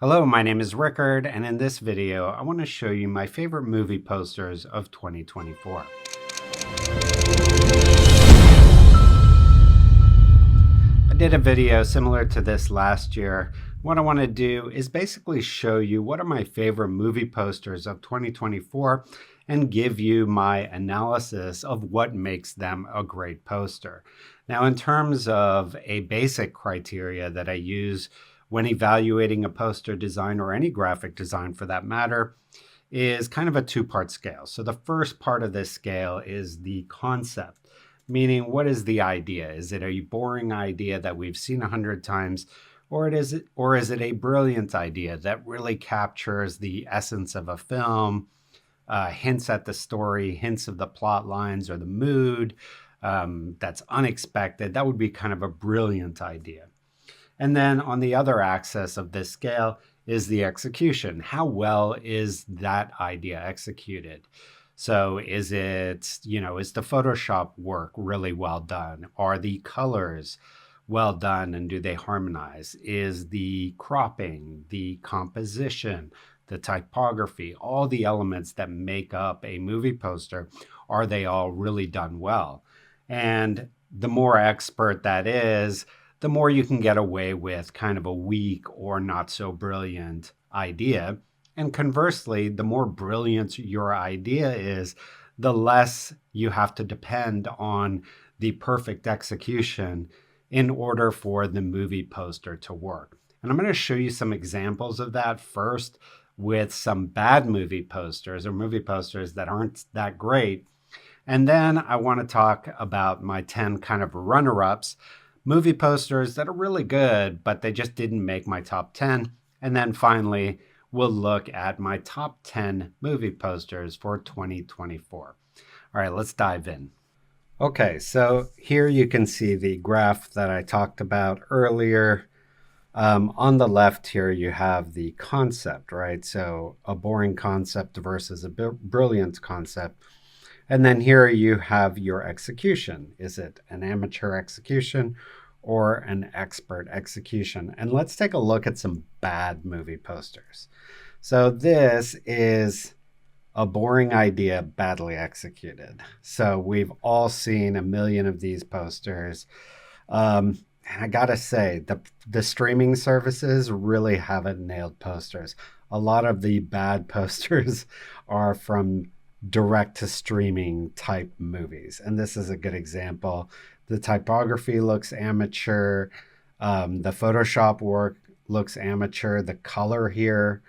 Hello, my name is Rickard, and in this video, I want to show you my favorite movie posters of 2024. I did a video similar to this last year. What I want to do is basically show you what are my favorite movie posters of 2024 and give you my analysis of what makes them a great poster. Now, in terms of a basic criteria that I use when evaluating a poster design or any graphic design for that matter, is kind of a two-part scale. So the first part of this scale is the concept, meaning what is the idea? Is it a boring idea that we've seen 100 times, or is it a brilliant idea that really captures the essence of a film, hints at the story, hints of the plot lines or the mood, that's unexpected? That would be kind of a brilliant idea. And then on the other axis of this scale is the execution. How well is that idea executed? So is it, is the Photoshop work really well done? Are the colors well done and do they harmonize? Is the cropping, the composition, the typography, all the elements that make up a movie poster, are they all really done well? And the more expert that is, the more you can get away with kind of a weak or not so brilliant idea. And conversely, the more brilliant your idea is, the less you have to depend on the perfect execution in order for the movie poster to work. And I'm going to show you some examples of that first with some bad movie posters or movie posters that aren't that great. And then I want to talk about my 10 kind of runner-ups, movie posters that are really good, but they just didn't make my top 10. And then finally, we'll look at my top 10 movie posters for 2024. All right, let's dive in. Okay, so here you can see the graph that I talked about earlier. On the left here, you have the concept, right? So a boring concept versus a brilliant concept. And then here you have your execution. Is it an amateur execution or an expert execution? And let's take a look at some bad movie posters. So this is a boring idea badly executed. So we've all seen a million of these posters. And I gotta say, the streaming services really haven't nailed posters. A lot of the bad posters are from direct to streaming type movies. And this is a good example. The typography looks amateur. The Photoshop work looks amateur. The color here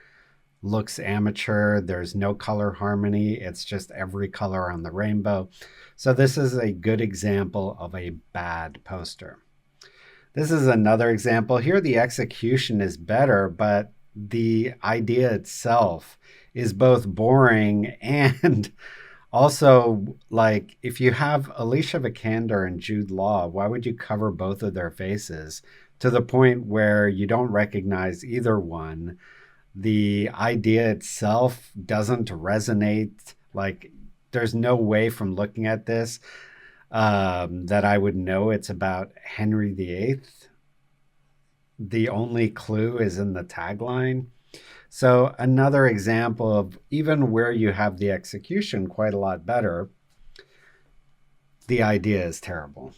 looks amateur. There's no color harmony. It's just every color on the rainbow. So this is a good example of a bad poster. This is another example. Here the execution is better, but the idea itself is both boring and also, like, if you have Alicia Vikander and Jude Law, why would you cover both of their faces to the point where you don't recognize either one? The idea itself doesn't resonate. Like, there's no way from looking at this that I would know it's about Henry VIII. The only clue is in the tagline. So another example of even where you have the execution quite a lot better, the idea is terrible.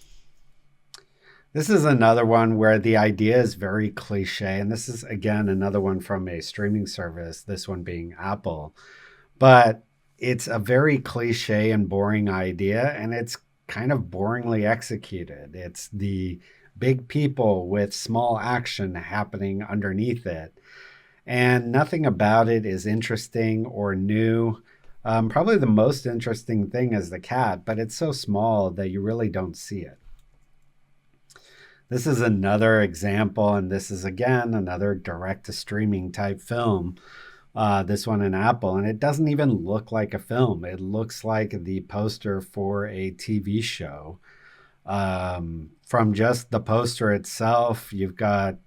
This is another one where the idea is very cliche. And this is, again, another one from a streaming service, this one being Apple. But it's a very cliche and boring idea, and it's kind of boringly executed. It's the big people with small action happening underneath it. And nothing about it is interesting or new. Probably the most interesting thing is the cat, but it's so small that you really don't see it. This is another example, and this is, again, another direct-to-streaming type film. This one in Apple, and it doesn't even look like a film. It looks like the poster for a TV show. From just the poster itself, you've got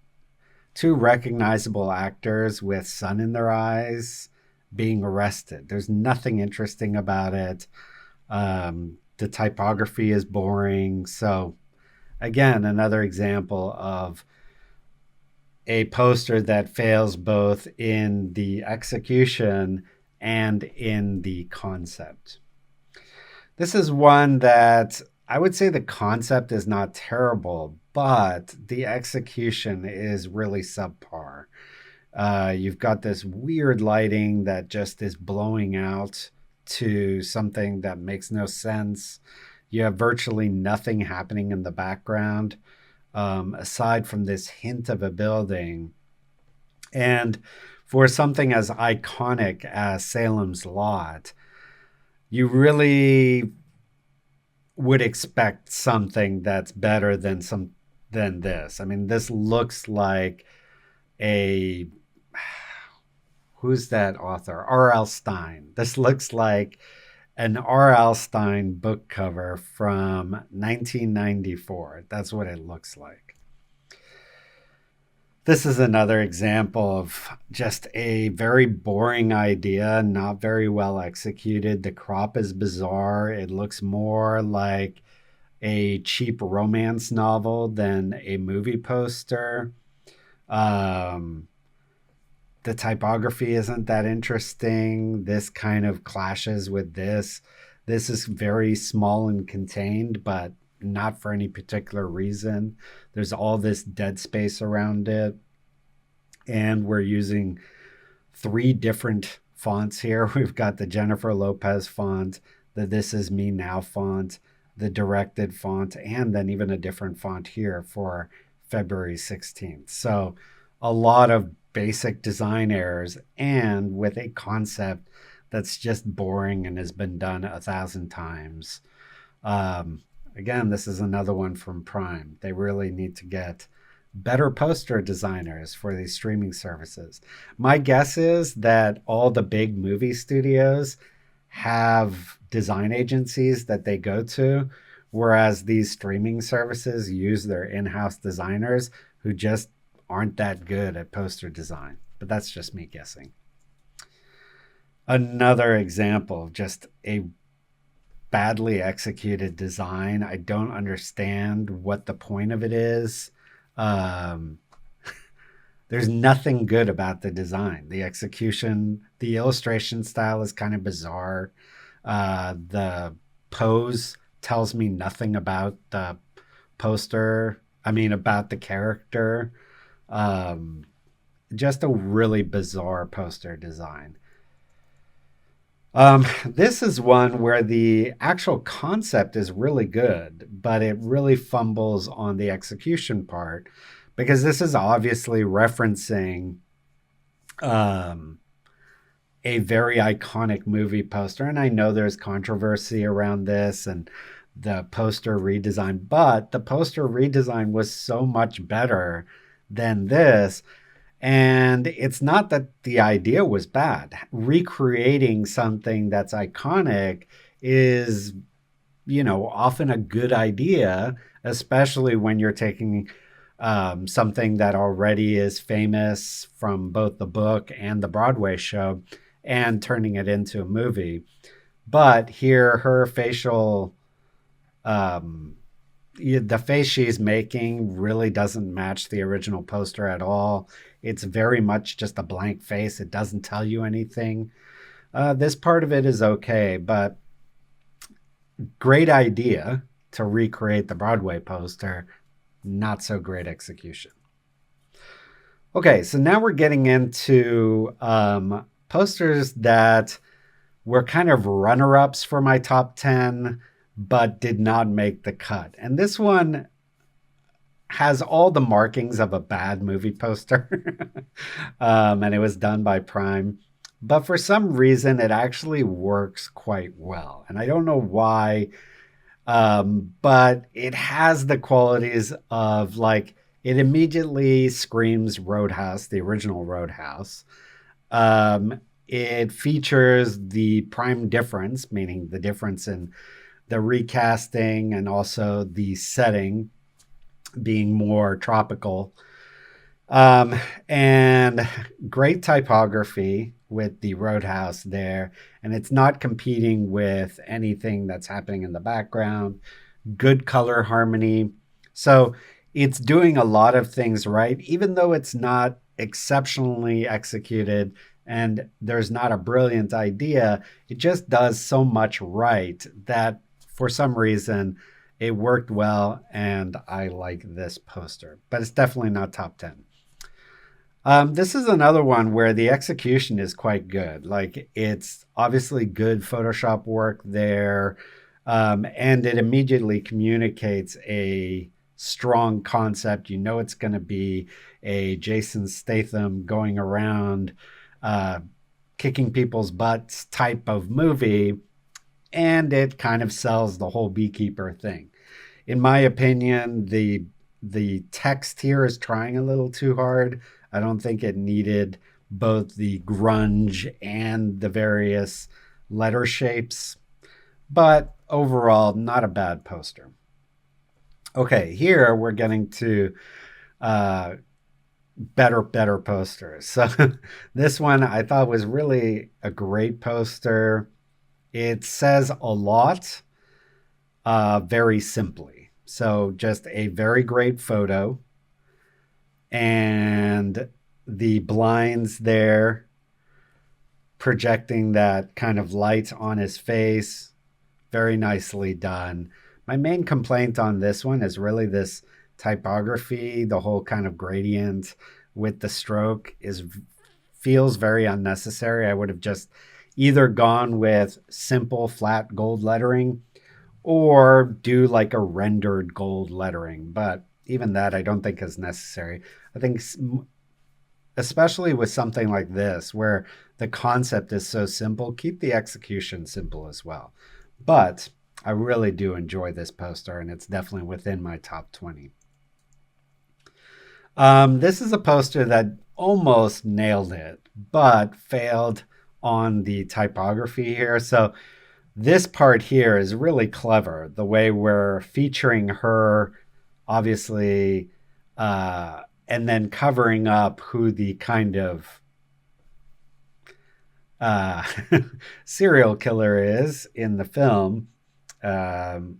two recognizable actors with sun in their eyes being arrested. There's nothing interesting about it. The typography is boring. So again, another example of a poster that fails both in the execution and in the concept. This is one that I would say the concept is not terrible, but the execution is really subpar. You've got this weird lighting that just is blowing out to something that makes no sense. You have virtually nothing happening in the background aside from this hint of a building. And for something as iconic as Salem's Lot, you really would expect something that's better than this. I mean, this looks like a who's that author? R.L. Stine. This looks like an R.L. Stine book cover from 1994. That's what it looks like. This is another example of just a very boring idea, not very well executed. The crop is bizarre. It looks more like a cheap romance novel than a movie poster. The typography isn't that interesting. This kind of clashes with this. This is very small and contained, but not for any particular reason. There's all this dead space around it. And we're using 3 different fonts here. We've got the Jennifer Lopez font, the This Is Me Now font, the directed font, and then even a different font here for February 16th. So a lot of basic design errors and with a concept that's just boring and has been done 1,000 times. Again, this is another one from Prime. They really need to get better poster designers for these streaming services. My guess is that all the big movie studios have design agencies that they go to, whereas these streaming services use their in-house designers who just aren't that good at poster design. But that's just me guessing. Another example of just a badly executed design. I don't understand what the point of it is. There's nothing good about the design. The execution, the illustration style is kind of bizarre. The pose tells me nothing about the poster. I mean, about the character. Just a really bizarre poster design. This is one where the actual concept is really good, but it really fumbles on the execution part because this is obviously referencing a very iconic movie poster. And I know there's controversy around this and the poster redesign, but the poster redesign was so much better than this. And it's not that the idea was bad. Recreating something that's iconic is, often a good idea, especially when you're taking something that already is famous from both the book and the Broadway show and turning it into a movie. But here, her facial, the face she's making really doesn't match the original poster at all. It's very much just a blank face. It doesn't tell you anything. This part of it is okay, but great idea to recreate the Broadway poster. Not so great execution. Okay, so now we're getting into posters that were kind of runner-ups for my top 10, but did not make the cut. And this one has all the markings of a bad movie poster. And it was done by Prime. But for some reason, it actually works quite well. And I don't know why, but it has the qualities of it immediately screams Roadhouse, the original Roadhouse. It features the prime difference, meaning the difference in the recasting and also the setting being more tropical. And great typography with the Roadhouse there. And it's not competing with anything that's happening in the background. Good color harmony. So it's doing a lot of things right, even though it's not exceptionally executed and there's not a brilliant idea. It just does so much right that for some reason it worked well, and I like this poster, but it's definitely not top 10. This is another one where the execution is quite good. Like, it's obviously good Photoshop work there, and it immediately communicates a strong concept. You know, it's going to be a Jason Statham going around uh, kicking people's butts type of movie, and it kind of sells the whole beekeeper thing. In my opinion, the text here is trying a little too hard. I don't think it needed both the grunge and the various letter shapes, but overall, not a bad poster. Okay, here we're getting to uh, better posters. So this one I thought was really a great poster. It says a lot very simply. So just a very great photo, and the blinds there projecting that kind of light on his face. Very nicely done. My main complaint on this one is really this typography. The whole kind of gradient with the stroke is feels very unnecessary. I would have just either gone with simple flat gold lettering or do like a rendered gold lettering. But even that I don't think is necessary. I think especially with something like this where the concept is so simple, keep the execution simple as well. But I really do enjoy this poster, and it's definitely within my top 20. This is a poster that almost nailed it, but failed on the typography here. So this part here is really clever. The way we're featuring her, obviously, and then covering up who the kind of uh, serial killer is in the film, um,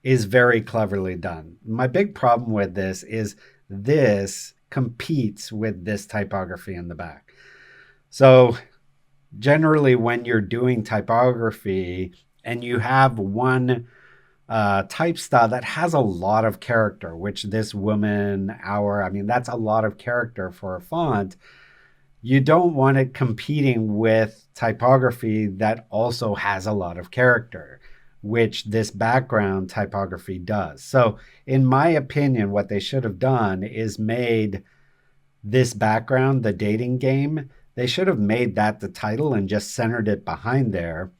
is very cleverly done. My big problem with this is this competes with this typography in the back. So generally when you're doing typography and you have one type style that has a lot of character, which this woman, our, I mean, that's a lot of character for a font. You don't want it competing with typography that also has a lot of character, which this background typography does. So in my opinion, what they should have done is made this background, the dating game, they should have made that the title and just centered it behind there,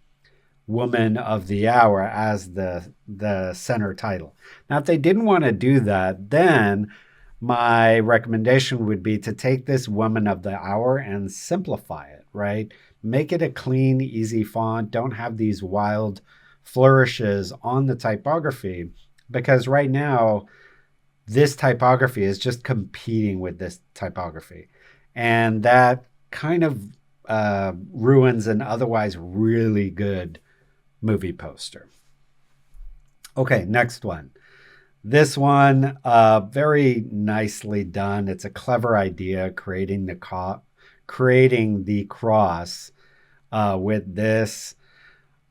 Woman of the Hour, as the center title. Now, if they didn't want to do that, then my recommendation would be to take this Woman of the Hour and simplify it, right? Make it a clean, easy font. Don't have these wild flourishes on the typography, because right now this typography is just competing with this typography. And that kind of ruins an otherwise really good movie poster. Okay, next one. This one, very nicely done. It's a clever idea, creating the cross with this.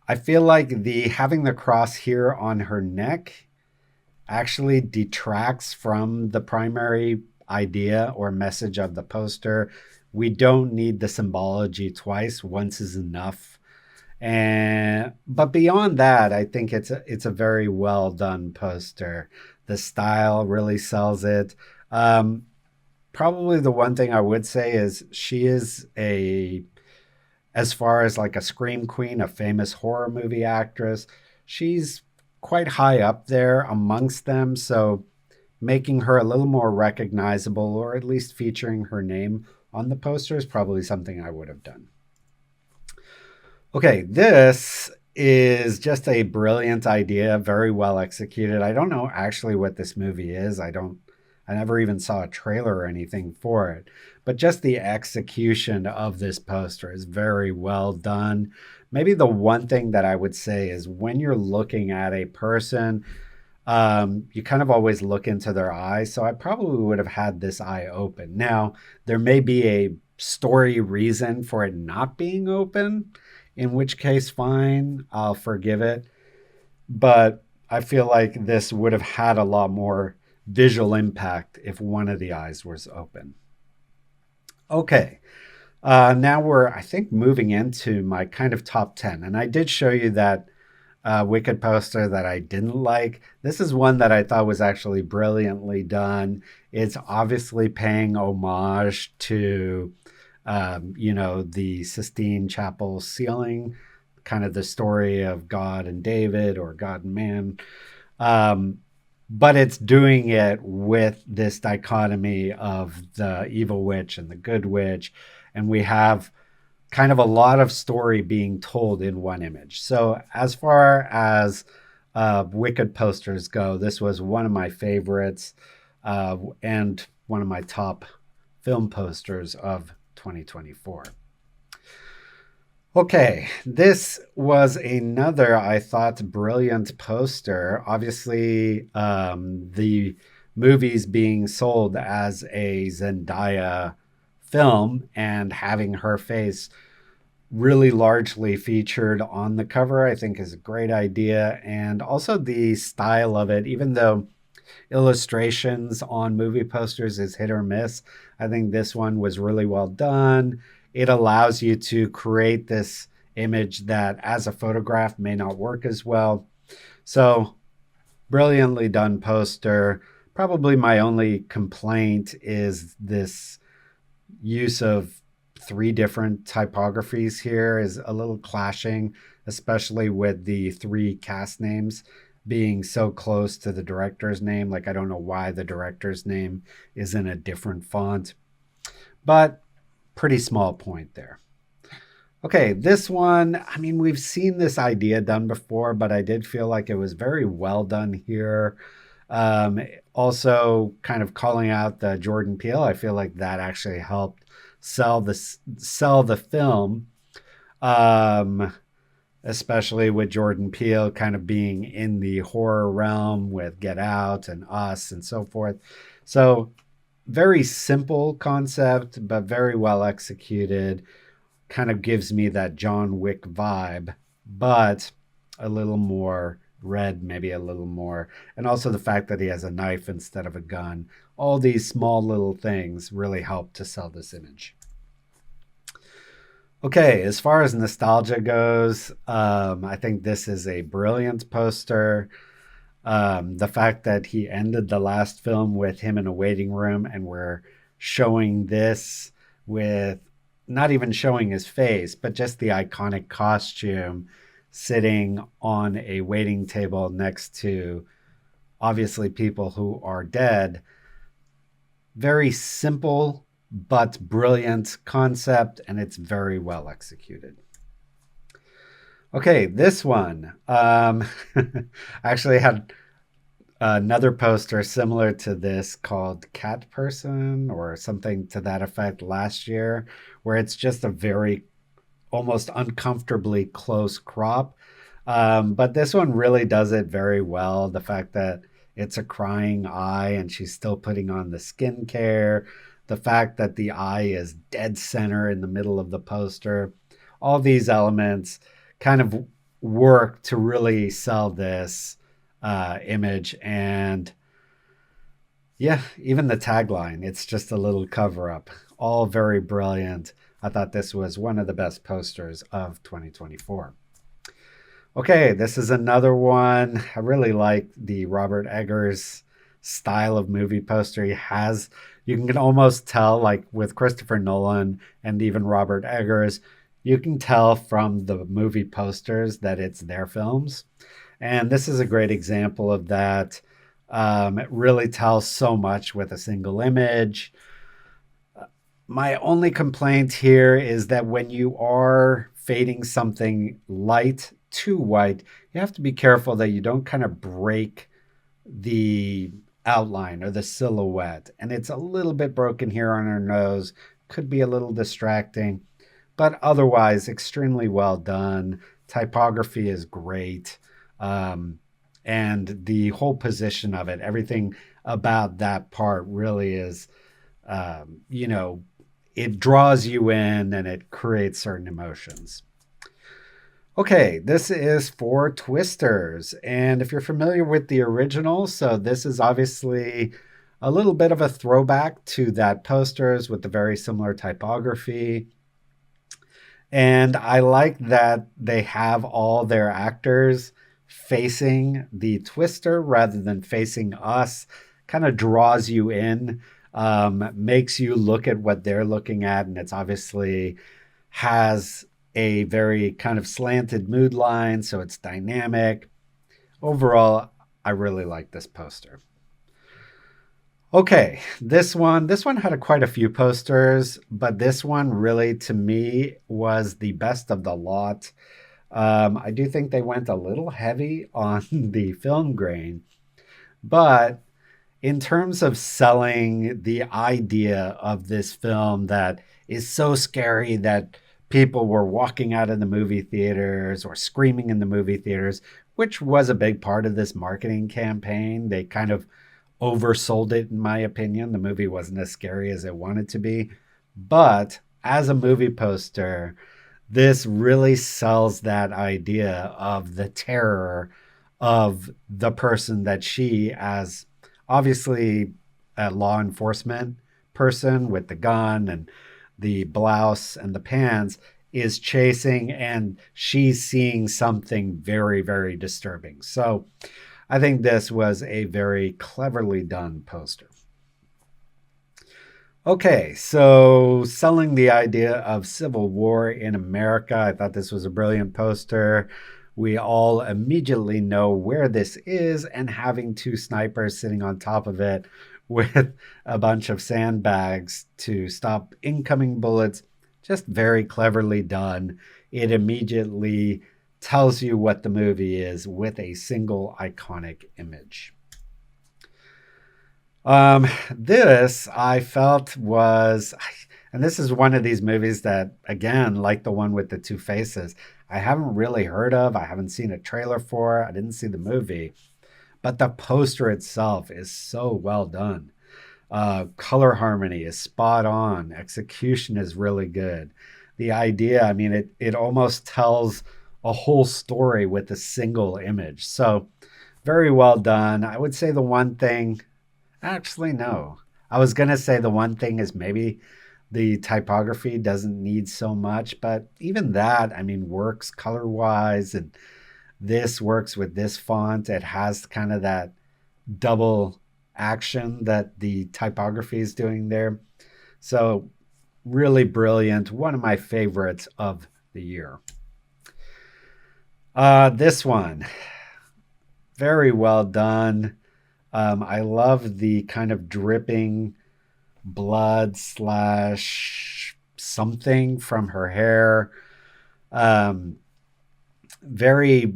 I feel like having the cross here on her neck actually detracts from the primary idea or message of the poster. We don't need the symbology twice. Once is enough. But beyond that, I think it's a very well done poster. The style really sells it. Probably the one thing I would say is she is as far as like a scream queen, a famous horror movie actress, she's quite high up there amongst them. So making her a little more recognizable, or at least featuring her name on the poster, is probably something I would have done. Okay, this is just a brilliant idea, very well executed. I don't know actually what this movie is. I never even saw a trailer or anything for it, but just the execution of this poster is very well done. Maybe the one thing that I would say is when you're looking at a person, You kind of always look into their eyes. So I probably would have had this eye open. Now, there may be a story reason for it not being open, in which case, fine, I'll forgive it. But I feel like this would have had a lot more visual impact if one of the eyes was open. Okay, now we're, I think, moving into my kind of top 10. And I did show you that Wicked poster that I didn't like. This is one that I thought was actually brilliantly done. It's obviously paying homage to, the Sistine Chapel ceiling, kind of the story of God and David or God and man. Um, but it's doing it with this dichotomy of the evil witch and the good witch. And we have kind of a lot of story being told in one image. So, as far as Wicked posters go, this was one of my favorites and one of my top film posters of 2024. Okay, this was another, I thought, brilliant poster. Obviously, the movie's being sold as a Zendaya film and having her face really largely featured on the cover, I think is a great idea. And also the style of it, even though illustrations on movie posters is hit or miss, I think this one was really well done. It allows you to create this image that as a photograph may not work as well. So, brilliantly done poster. Probably my only complaint is this use of three different typographies here is a little clashing, especially with the three cast names being so close to the director's name. Like, I don't know why the director's name is in a different font, but pretty small point there. Okay, this one, I mean, we've seen this idea done before, but I did feel like it was very well done here. Um, Also, kind of calling out the Jordan Peele, I feel like that actually helped sell the film, um, especially with Jordan Peele kind of being in the horror realm with Get Out and Us and so forth. So, very simple concept, but very well executed. Kind of gives me that John Wick vibe, but a little more red, maybe a little more. And also the fact that he has a knife instead of a gun. All these small little things really help to sell this image. Okay, as far as nostalgia goes, I think this is a brilliant poster. The fact that he ended the last film with him in a waiting room and we're showing this with not even showing his face, but just the iconic costume sitting on a waiting table next to obviously people who are dead. Very simple but brilliant concept, and it's very well executed. Okay, this one. I actually had another poster similar to this called Cat Person or something to that effect last year, where it's just a very almost uncomfortably close crop. But this one really does it very well. The fact that it's a crying eye and she's still putting on the skincare, the fact that the eye is dead center in the middle of the poster, all these elements kind of work to really sell this image. And yeah, even the tagline, it's just a little cover up, all very brilliant. I thought this was one of the best posters of 2024. Okay, this is another one. I really like the Robert Eggers style of movie poster. He has, you can almost tell, like with Christopher Nolan and even Robert Eggers, you can tell from the movie posters that it's their films. And this is a great example of that. It really tells so much with a single image. My only complaint here is that when you are fading something light to white, you have to be careful that you don't kind of break the outline or the silhouette. And it's a little bit broken here on her nose, could be a little distracting, but otherwise extremely well done. Typography is great. Um, And the whole position of it, everything about that part really is, you know, it draws you in and it creates certain emotions. Okay, this is for Twisters. And if you're familiar with the original, so this is obviously a little bit of a throwback to that posters with the very similar typography. And I like that they have all their actors facing the Twister rather than facing us. Kind of draws you in, makes you look at what they're looking at. And it's obviously has a very kind of slanted mood line, so it's dynamic. Overall, I really like this poster. Okay, this one had quite a few posters, but this one really to me was the best of the lot. I do think they went a little heavy on the film grain, but in terms of selling the idea of this film that is so scary that people were walking out of the movie theaters or screaming in the movie theaters, which was a big part of this marketing campaign. They kind of oversold it, in my opinion. The movie wasn't as scary as it wanted to be. But as a movie poster, this really sells that idea of the terror of the person that she, as obviously a law enforcement person with the gun and the blouse and the pants, is chasing, and she's seeing something very, very disturbing. So I think this was a very cleverly done poster. Okay, so selling the idea of civil war in America. I thought this was a brilliant poster. We all immediately know where this is, and having two snipers sitting on top of it with a bunch of sandbags to stop incoming bullets. Just very cleverly done. It immediately tells you what the movie is with a single iconic image. This I felt was, and this is one of these movies that, again, like the one with the two faces, I haven't really heard of. I haven't seen a trailer for. I didn't see the movie, but the poster itself is so well done. Color harmony is spot on. Execution is really good. The idea, I mean, it almost tells a whole story with a single image. So very well done. I would say the one thing, actually, no. I was going to say the one thing is maybe the typography doesn't need so much, but even that, I mean, works color wise. And this works with this font. It has kind of that double action that the typography is doing there. So really brilliant. One of my favorites of the year. This one, very well done. I love the kind of dripping blood slash something from her hair. Um, very,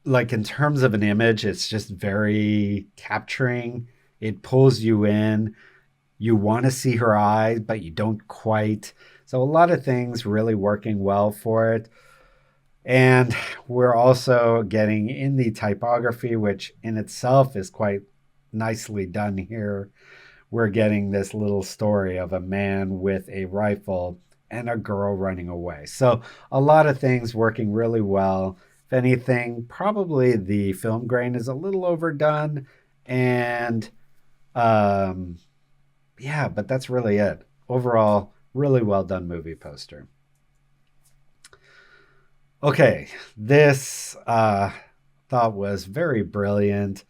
like in terms of an image, it's just very capturing. It pulls you in. You want to see her eyes, but you don't quite. So a lot of things really working well for it. And we're also getting in the typography, which in itself is quite nicely done here. We're getting this little story of a man with a rifle and a girl running away. So a lot of things working really well. If anything, probably the film grain is a little overdone. And yeah, but that's really it. Overall, really well done movie poster. Okay, this thought was very brilliant.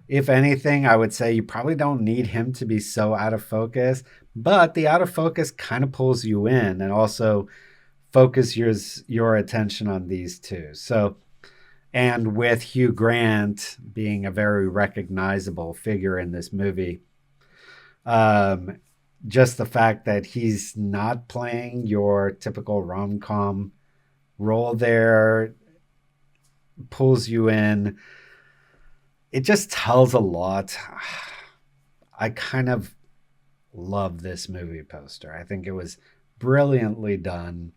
If anything, I would say you probably don't need him to be so out of focus, but the out of focus kind of pulls you in and also focuses your attention on these two. So, and with Hugh Grant being a very recognizable figure in this movie, um, just the fact that he's not playing your typical rom com role there pulls you in. It just tells a lot. I kind of love this movie poster. I think it was brilliantly done.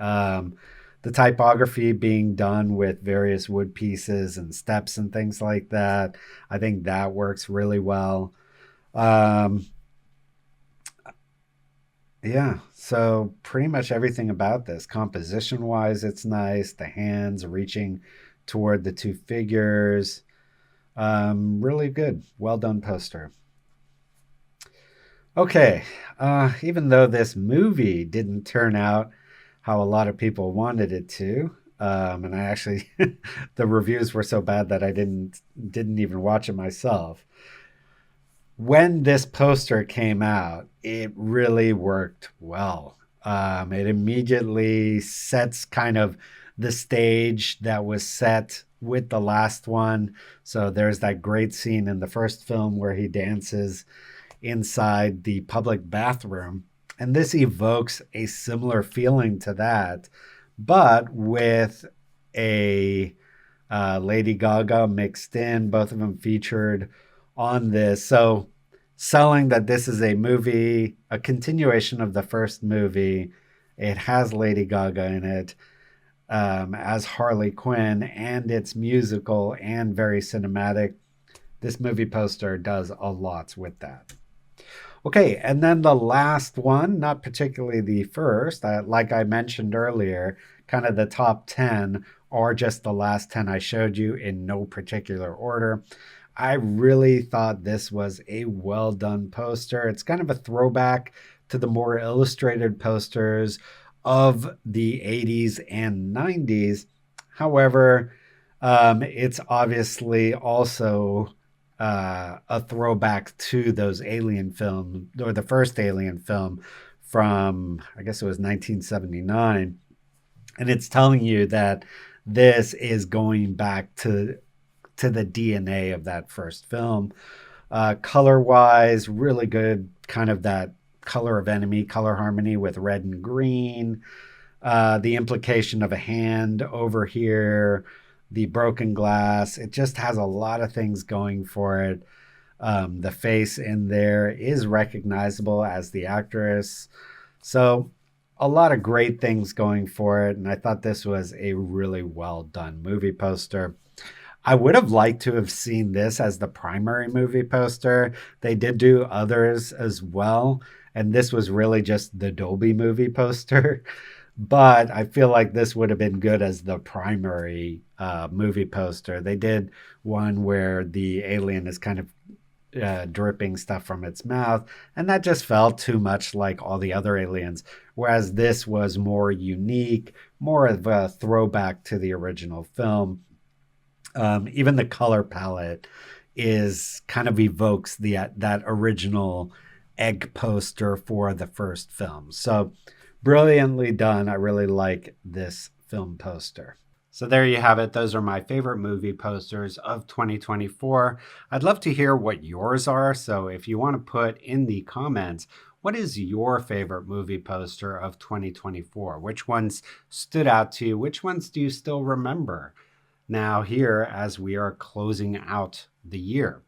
Um, the typography being done with various wood pieces and steps and things like that. I think that works really well. Um, yeah, so pretty much everything about this, composition wise, it's nice. The hands reaching toward the two figures. Really good. Well done poster. Okay, even though this movie didn't turn out how a lot of people wanted it to, and I actually, the reviews were so bad that I didn't even watch it myself. When this poster came out, it really worked well. It immediately sets kind of the stage that was set with the last one. So there's that great scene in the first film where he dances inside the public bathroom. And this evokes a similar feeling to that, but with a Lady Gaga mixed in, both of them featured on this. So, selling that this is a movie, a continuation of the first movie. It has Lady Gaga in it as Harley Quinn, and it's musical and very cinematic. This movie poster does a lot with that. Okay, and then the last one, not particularly the first, like I mentioned earlier, kind of the top 10 or just the last 10 I showed you in no particular order. I really thought this was a well done poster. It's kind of a throwback to the more illustrated posters of the 80s and 90s. However, it's obviously also a throwback to those Alien films, or the first Alien film from, I guess it was 1979. And it's telling you that this is going back to the DNA of that first film. Color wise, really good, kind of that color of enemy, color harmony with red and green. The implication of a hand over here, the broken glass. It just has a lot of things going for it. The face in there is recognizable as the actress. So, a lot of great things going for it. And I thought this was a really well done movie poster. I would have liked to have seen this as the primary movie poster. They did do others as well. And this was really just the Dolby movie poster. But I feel like this would have been good as the primary movie poster. They did one where the alien is kind of dripping stuff from its mouth, and that just felt too much like all the other aliens. Whereas this was more unique, more of a throwback to the original film. Even the color palette is kind of evokes that original egg poster for the first film. So brilliantly done. I really like this film poster. So there you have it. Those are my favorite movie posters of 2024. I'd love to hear what yours are. So if you want to put in the comments, what is your favorite movie poster of 2024? Which ones stood out to you? Which ones do you still remember now here as we are closing out the year?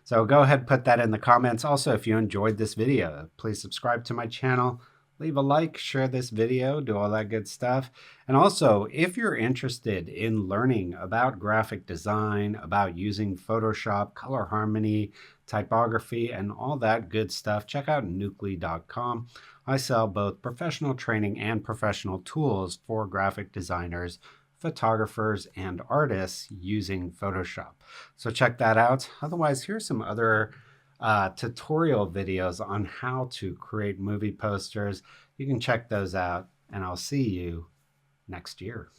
So go ahead, put that in the comments. Also, if you enjoyed this video, please subscribe to my channel. Leave a like, share this video, do all that good stuff. And also, if you're interested in learning about graphic design, about using Photoshop, color harmony, typography, and all that good stuff, check out nuclei.com. I sell both professional training and professional tools for graphic designers, photographers, and artists using Photoshop. So check that out. Otherwise, here's some other tutorial videos on how to create movie posters. You can check those out, and I'll see you next year.